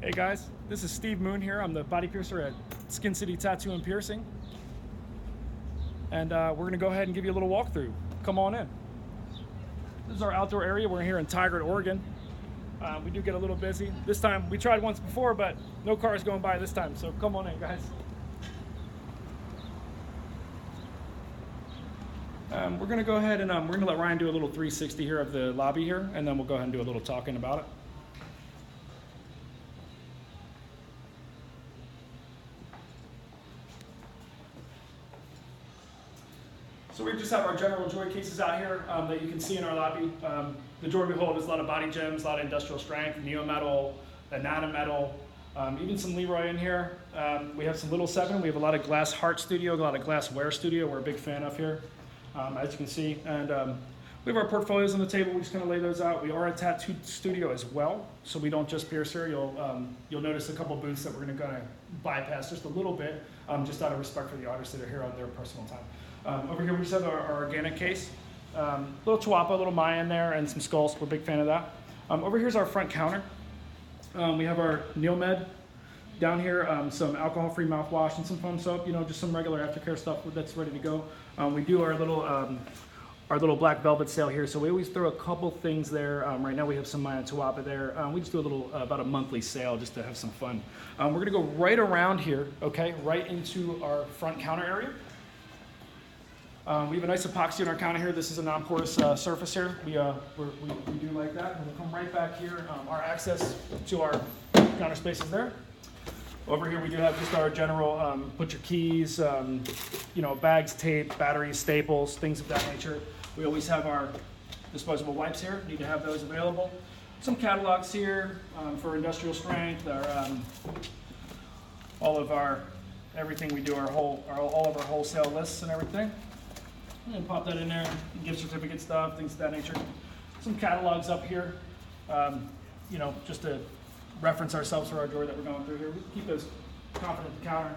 Hey guys, this is Steve Moon here. I'm the body piercer at Skin City Tattoo and Piercing. And we're going to go ahead and give you a little walkthrough. Come on in. This is our outdoor area. We're here in Tigard, Oregon. We do get a little busy. This time, we tried once before, but no cars going by this time. So come on in, guys. We're going to go ahead and we're going to let Ryan do a little 360 here of the lobby here, and then we'll go ahead and do a little talking about it. So we just have our general jewelry cases out here that you can see in our lobby. The jewelry we hold is a lot of body gems, a lot of industrial strength, neo-metal, anatometal, even some Leroy in here. We have some Little 7. We have a lot of glass heart studio, a lot of glass wear studio we're a big fan of here, as you can see. And we have our portfolios on the table. We just kind of lay those out. We are a tattoo studio as well, so we don't just pierce here. You'll notice a couple booths that we're going to kind of bypass just a little bit, just out of respect for the artists that are here on their personal time. Over here we just have our organic case. Little Chihuahua, a little Maya in there, and some skulls. We're a big fan of that. Over here's our front counter. We have our Neomed down here, some alcohol-free mouthwash and some foam soap, just some regular aftercare stuff that's ready to go. We do our little black velvet sale here, so we always throw a couple things there. Right now we have some Maya Chihuahua there. We just do a little, about a monthly sale just to have some fun. We're gonna go right around here, okay, right into our front counter area. We have a nice epoxy on our counter here. This is a non-porous surface here. We do like that. And we'll come right back here. Our access to our counter space is there. Over here we do have just our general, put your keys, bags, tape, batteries, staples, things of that nature. We always have our disposable wipes here. Need to have those available. Some catalogs here for industrial strength. All of our everything we do, all of our wholesale lists and everything. And pop that in there, gift certificate stuff, things of that nature. Some catalogs up here, just to reference ourselves for our drawer that we're going through here. We keep those confident at the counter.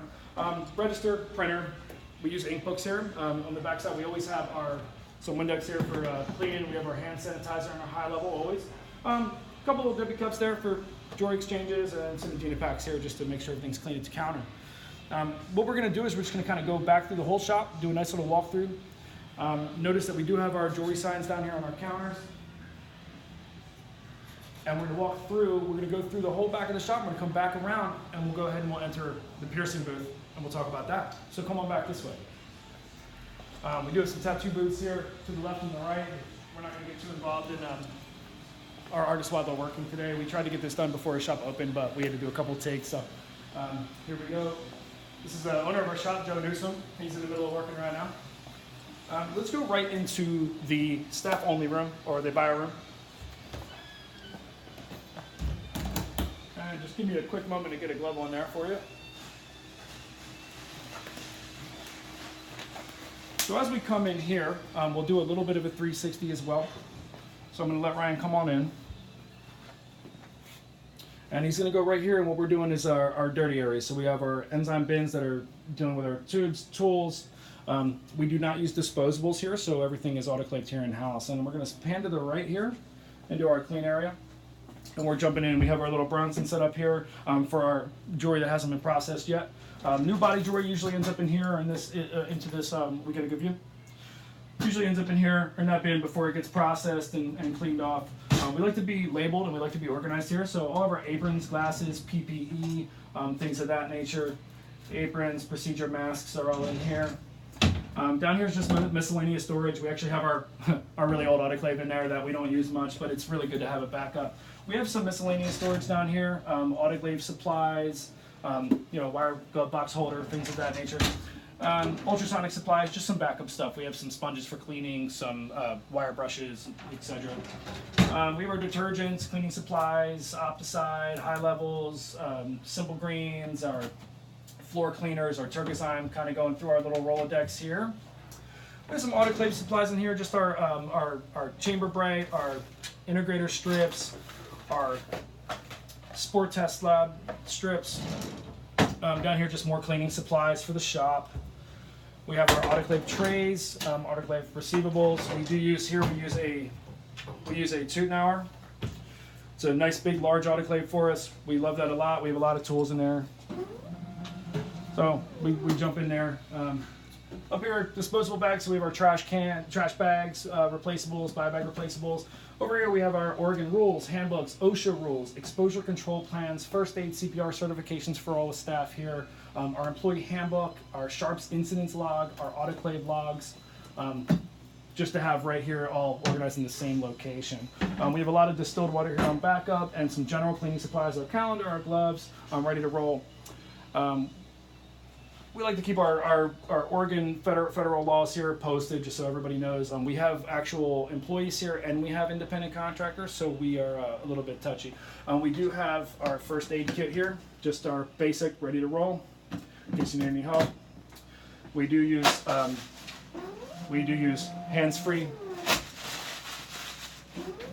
Register, printer. We use ink books here. On the back side, we always have some Windex here for cleaning. We have our hand sanitizer on our high level always. A couple of dippy cups there for jewelry exchanges, and some Gina packs here just to make sure everything's clean at the counter. What we're going to do is we're just going to kind of go back through the whole shop, do a nice little walkthrough. Notice that we do have our jewelry signs down here on our counters. And we're going to walk through, we're going to go through the whole back of the shop, we're going to come back around, and we'll go ahead and we'll enter the piercing booth, and we'll talk about that. So come on back this way. We do have some tattoo booths here to the left and the right. We're not going to get too involved in our artists while they're working today. We tried to get this done before our shop opened, but we had to do a couple takes. So here we go. This is the owner of our shop, Joe Newsom. He's in the middle of working right now. Let's go right into the staff-only room, or the buyer room. And just give me a quick moment to get a glove on there for you. So as we come in here, we'll do a little bit of a 360 as well. So I'm going to let Ryan come on in. And he's going to go right here, and what we're doing is our dirty areas. So we have our enzyme bins that are dealing with our tubes, tools. We do not use disposables here, so everything is autoclaved here in-house. And we're going to pan to the right here into our clean area. And we're jumping in. We have our little Bronson set up here for our jewelry that hasn't been processed yet. New body jewelry usually ends up in here, and into this, we get a good view. Usually ends up in here, or in that bin, before it gets processed and cleaned off. We like to be labeled, and we like to be organized here. So all of our aprons, glasses, PPE, things of that nature. Aprons, procedure masks are all in here. Down here is just miscellaneous storage. We actually have our really old autoclave in there that we don't use much, but it's really good to have a backup. We have some miscellaneous storage down here, autoclave supplies, wire glove box holder, things of that nature. Ultrasonic supplies, just some backup stuff. We have some sponges for cleaning, some wire brushes, etc. We have our detergents, cleaning supplies, Opticide, high levels, simple greens, our floor cleaners, our Turkisheim, kind of going through our little Rolodex here. There's some autoclave supplies in here, just our chamber bright, our integrator strips, our sport test lab strips. Down here, just more cleaning supplies for the shop. We have our autoclave trays, autoclave receivables. We use a Tutenauer. It's a nice big large autoclave for us. We love that a lot. We have a lot of tools in there. So we jump in there. Up here, disposable bags, so we have our trash bags, replaceables, bag replaceables. Over here we have our Oregon rules, handbooks, OSHA rules, exposure control plans, first aid, CPR certifications for all the staff here, our employee handbook, our Sharps incidents log, our autoclave logs, just to have right here all organized in the same location. We have a lot of distilled water here on backup and some general cleaning supplies, our calendar, our gloves, ready to roll. We like to keep our Oregon federal laws here posted just so everybody knows. We have actual employees here and we have independent contractors, so we are a little bit touchy. We do have our first aid kit here, just our basic ready to roll in case you need any help. We do use hands-free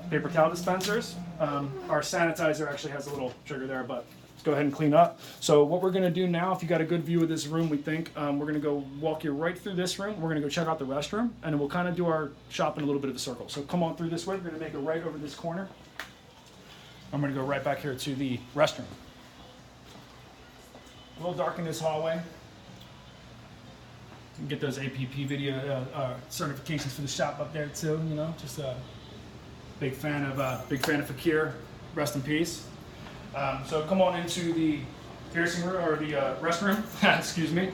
paper towel dispensers. Our sanitizer actually has a little trigger there, but let's go ahead and clean up. So what we're going to do now, if you got a good view of this room, we think we're going to go walk you right through this room. We're going to go check out the restroom, and then we'll kind of do our shop in a little bit of a circle. So come on through this way. We're going to make a right over this corner. I'm going to go right back here to the restroom. A little dark in this hallway. You can get those APP video certifications for the shop up there too. You know, just a big fan of Fakir. Rest in peace. So come on into the piercing room or the restroom. Excuse me.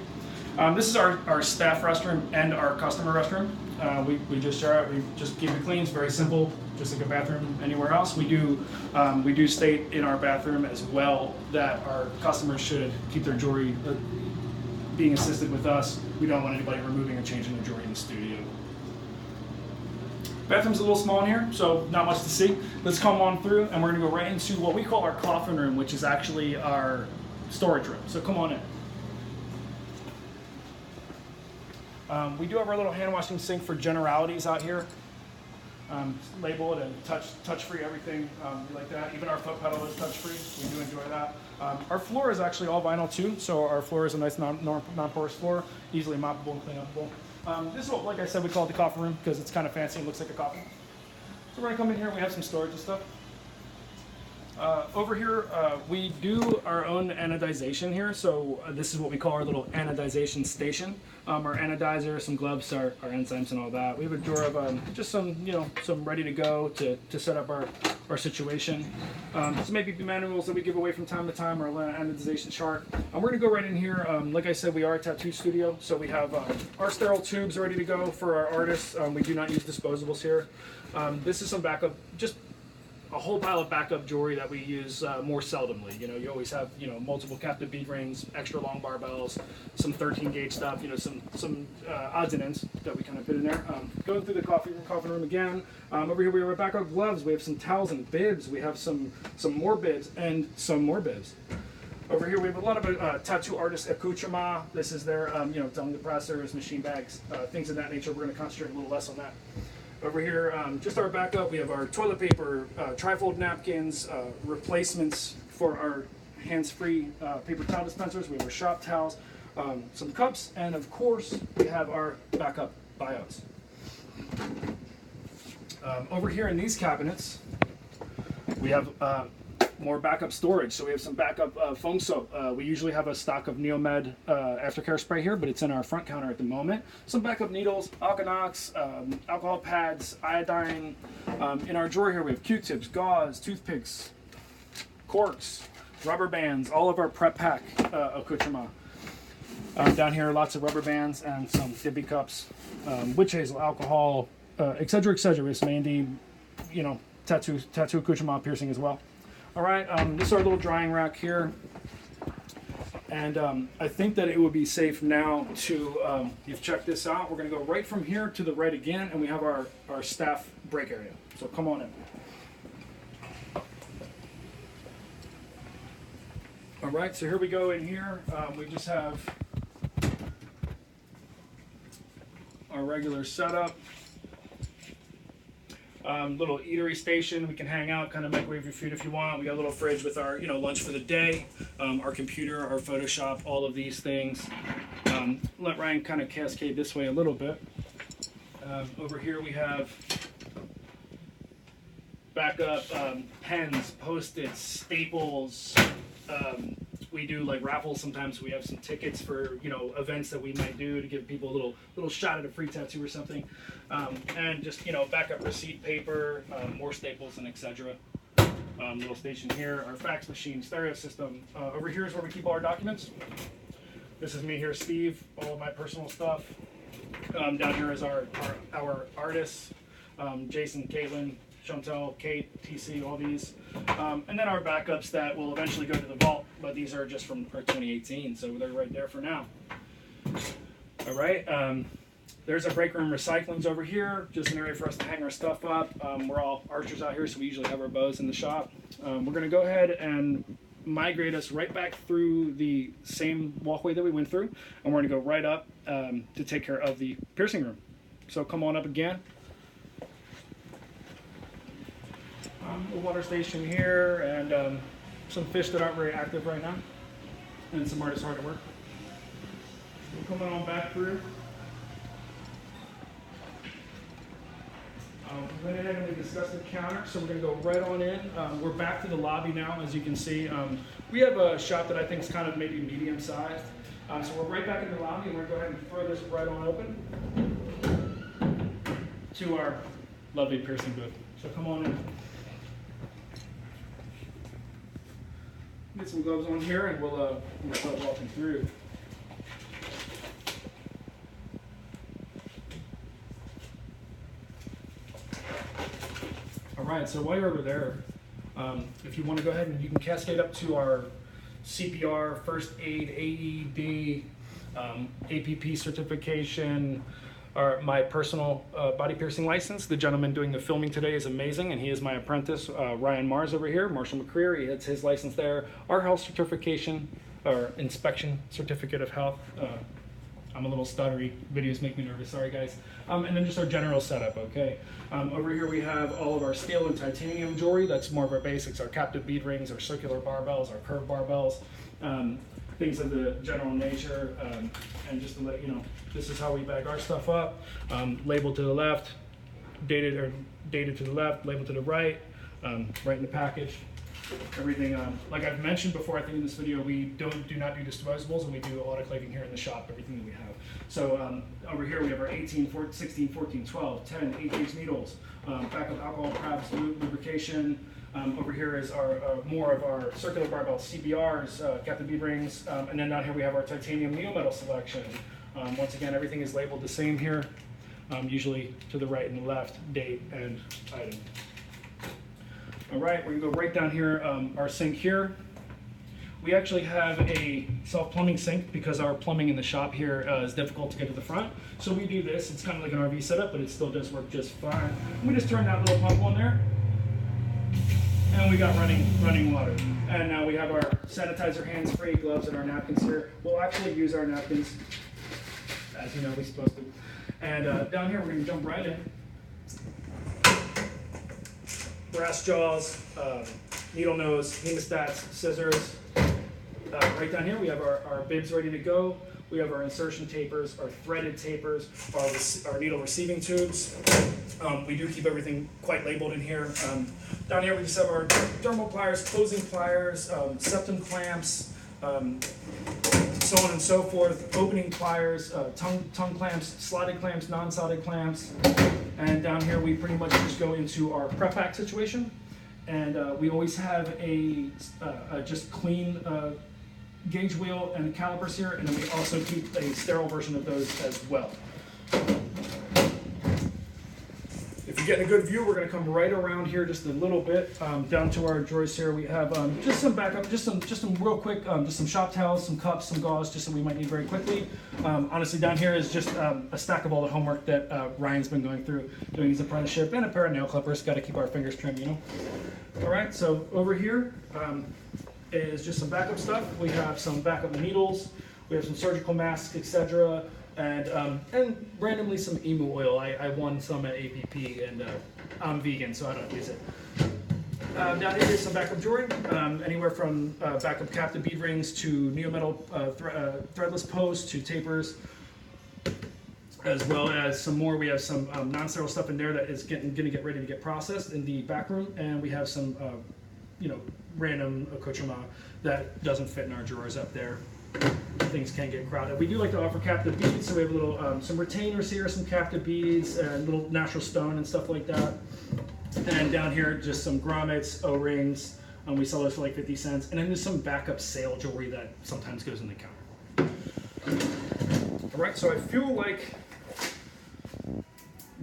This is our staff restroom and our customer restroom. We just share it. We just keep it clean. It's very simple, just like a bathroom anywhere else. We do state in our bathroom as well that our customers should keep their jewelry being assisted with us. We don't want anybody removing or changing their jewelry in the studio. Bathroom's a little small in here, so not much to see. Let's come on through, and we're gonna go right into what we call our coffin room, which is actually our storage room. So come on in. We do have our little hand washing sink for generalities out here. Labeled and touch-free everything. We like that. Even our foot pedal is touch-free. We do enjoy that. Our floor is actually all vinyl too, so our floor is a nice non-porous floor, easily moppable and cleanable. This is what, like I said, we call it the coffin room because it's kind of fancy and looks like a coffin. So we're gonna come in here and we have some storage and stuff. Over here, we do our own anodization here. So this is what we call our little anodization station. Our anodizer, some gloves, our enzymes and all that. We have a drawer of just some, some ready to go to set up our situation. So maybe the manuals that we give away from time to time, our anodization chart. We're gonna go right in here. Like I said, we are a tattoo studio. So we have our sterile tubes ready to go for our artists. We do not use disposables here. This is some backup, just a whole pile of backup jewelry that we use more seldomly. You always have, multiple captive bead rings, extra long barbells, some 13 gauge stuff, some odds and ends that we kind of put in there. Going through the coffin room again. Over here we have our backup gloves. We have some towels and bibs. We have some more bibs and some more bibs. Over here we have a lot of tattoo artist accoutrement. This is their, tongue depressors, machine bags, things of that nature. We're going to concentrate a little less on that. Over here, just our backup, we have our toilet paper, trifold napkins, replacements for our hands-free paper towel dispensers. We have our shop towels, some cups, and of course, we have our backup bios. Over here in these cabinets, we have more backup storage. So we have some backup foam soap. We usually have a stock of Neomed aftercare spray here, but it's in our front counter at the moment. Some backup needles, Alkanox, alcohol pads, iodine. In our drawer here we have Q-tips, gauze, toothpicks, corks, rubber bands, all of our prep pack accoutrement. Down here lots of rubber bands and some dippy cups, witch hazel, alcohol, etc., etc. We have some Andy, tattoo accoutrement piercing as well. All right, this is our little drying rack here. And I think that it would be safe now to, you've checked this out. We're gonna go right from here to the right again, and we have our staff break area. So come on in. All right, so here we go in here. We just have our regular setup. Little eatery station. We can hang out, kind of microwave your food if you want. We got a little fridge with our, lunch for the day, our computer, our Photoshop, all of these things. Let Ryan kind of cascade this way a little bit. Over here we have backup pens, Post-its, staples. We do like raffles sometimes. We have some tickets for events that we might do to give people a little shot at a free tattoo or something, and just backup receipt paper, more staples, and etc. Little station here, our fax machine, stereo system. Over here is where we keep all our documents. This is me here, Steve, all of my personal stuff. Down here is our artists, Jason, Caitlin, Chantel, Kate, TC, all these. And then our backups that will eventually go to the vault, but these are just from 2018, so they're right there for now. All right, there's our break room recyclings over here, just an area for us to hang our stuff up. We're all archers out here, so we usually have our bows in the shop. We're gonna go ahead and migrate us right back through the same walkway that we went through, and we're gonna go right up to take care of the piercing room. So come on up again. A water station here, and some fish that aren't very active right now, and some artists hard at work. We're coming on back through. We went ahead and we discussed the counter, so we're going to go right on in. We're back to the lobby now, as you can see. We have a shop that I think is kind of maybe medium sized. So we're right back in the lobby, and we're going to go ahead and throw this right on open to our lovely piercing booth. So come on in. Get some gloves on here, and we'll start walking through. All right, so while you're over there, if you want to go ahead and you can cascade up to our CPR, first aid, AED, APP certification, or my personal body piercing license. The gentleman doing the filming today is amazing, and he is my apprentice, Ryan Mars over here, Marshall McCreary. He has his license there. Our health certification, or inspection certificate of health. I'm a little stuttery. Videos make me nervous. Sorry, guys. And then just our general setup, okay? Over here we have all of our steel and titanium jewelry. That's more of our basics, our captive bead rings, our circular barbells, our curved barbells, things of the general nature. And just to let you know, this is how we bag our stuff up. Labeled to the left, dated to the left, labeled to the right, right in the package. Everything, like I've mentioned before, I think in this video, we do not do disposables, and we do autoclaving here in the shop, everything that we have. So over here we have our 18, 14, 16, 14, 12, 10, 8-gauge needles, backup alcohol, crabs, lubrication. Over here is our more of our circular barbell CBRs, captive bead rings, and then down here we have our titanium neometal selection. Once again, everything is labeled the same here, usually to the right and the left, date and item. All right, we're gonna go right down here, our sink here. We actually have a self-plumbing sink because our plumbing in the shop here is difficult to get to the front. So we do this. It's kind of like an RV setup, but it still does work just fine. We just turn that little pump on there, and we got running water. And now we have our sanitizer, hands-free gloves, and our napkins here. We'll actually use our napkins, as you know we're supposed to. And down here, we're gonna jump right in. Brass jaws, needle nose, hemostats, scissors. Right down here we have our bibs ready to go. We have our insertion tapers, our threaded tapers, our needle receiving tubes. We do keep everything quite labeled in here. Down here we just have our dermal pliers, closing pliers, septum clamps, so on and so forth, opening pliers, tongue clamps, slotted clamps, non-slotted clamps. And down here we pretty much just go into our prep pack situation. And we always have a just clean gauge wheel and calipers here, and then we also keep a sterile version of those as well. If you're getting a good view, we're going to come right around here just a little bit down to our drawers here. We have just some backup, just some real quick, just some shop towels, some cups, some gauze, just so we might need very quickly. Honestly, down here is just a stack of all the homework that Ryan's been going through doing his apprenticeship, and a pair of nail clippers. Got to keep our fingers trim, you know. All right, so over here is just some backup stuff. We have some backup needles. We have some surgical masks, etc. And randomly some emu oil. I won some at APP, and I'm vegan, so I don't use it. Down here is some backup jewelry, anywhere from backup captive bead rings to neometal threadless posts to tapers. as well as some more. We have some non-sterile stuff in there that is going to get ready to get processed in the back room, and we have some, random accoutrement that doesn't fit in our drawers up there. Things can get crowded. We do like to offer captive beads, so we have a little some retainers here, some captive beads, and little natural stone and stuff like that. And down here, just some grommets, O-rings. We sell those for like 50 cents. And then there's some backup sale jewelry that sometimes goes in the counter. All right, so I feel like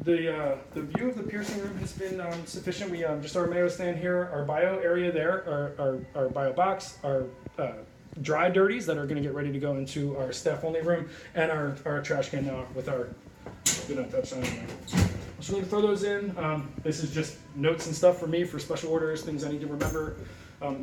the view of the piercing room has been sufficient. We just our mayo stand here, our bio area there, our bio box, our dry dirties that are going to get ready to go into our staff only room, and our trash can now with our do not touch sign. So we're going to throw those in. This is just notes and stuff for me for special orders, things I need to remember,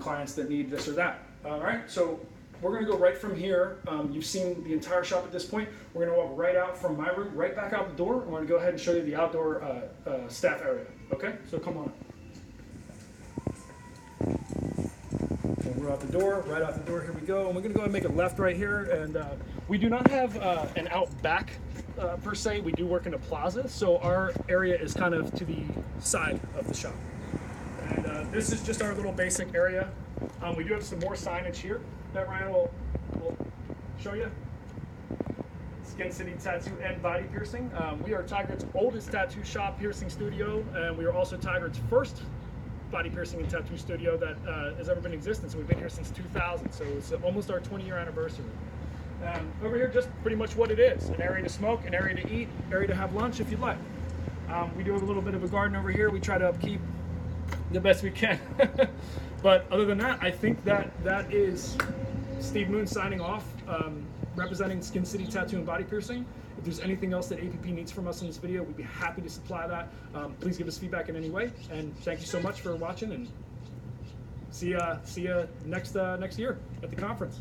clients that need this or that. All right, so we're going to go right from here. You've seen the entire shop at this point. We're going to walk right out from my room, right back out the door. I'm going to go ahead and show you the outdoor staff area. Okay, so come on. And we're out the door, right out the door. Here we go. And we're going to go ahead and make a left right here. And we do not have an out back per se. We do work in a plaza, so our area is kind of to the side of the shop. And this is just our little basic area. We do have some more signage here that Ryan will show you. Skin City Tattoo and Body Piercing. We are Tigard's oldest tattoo shop piercing studio, and we are also Tigard's first body piercing and tattoo studio that has ever been in existence. We've been here since 2000, so it's almost our 20-year anniversary. Over here, just pretty much what it is: an area to smoke, an area to eat, area to have lunch if you'd like. We do have a little bit of a garden over here. We try to upkeep the best we can. But other than that, I think that is Steve Moon signing off, representing Skin City Tattoo and Body Piercing. If there's anything else that APP needs from us in this video, we'd be happy to supply that. Please give us feedback in any way. And thank you so much for watching, and see ya next year at the conference.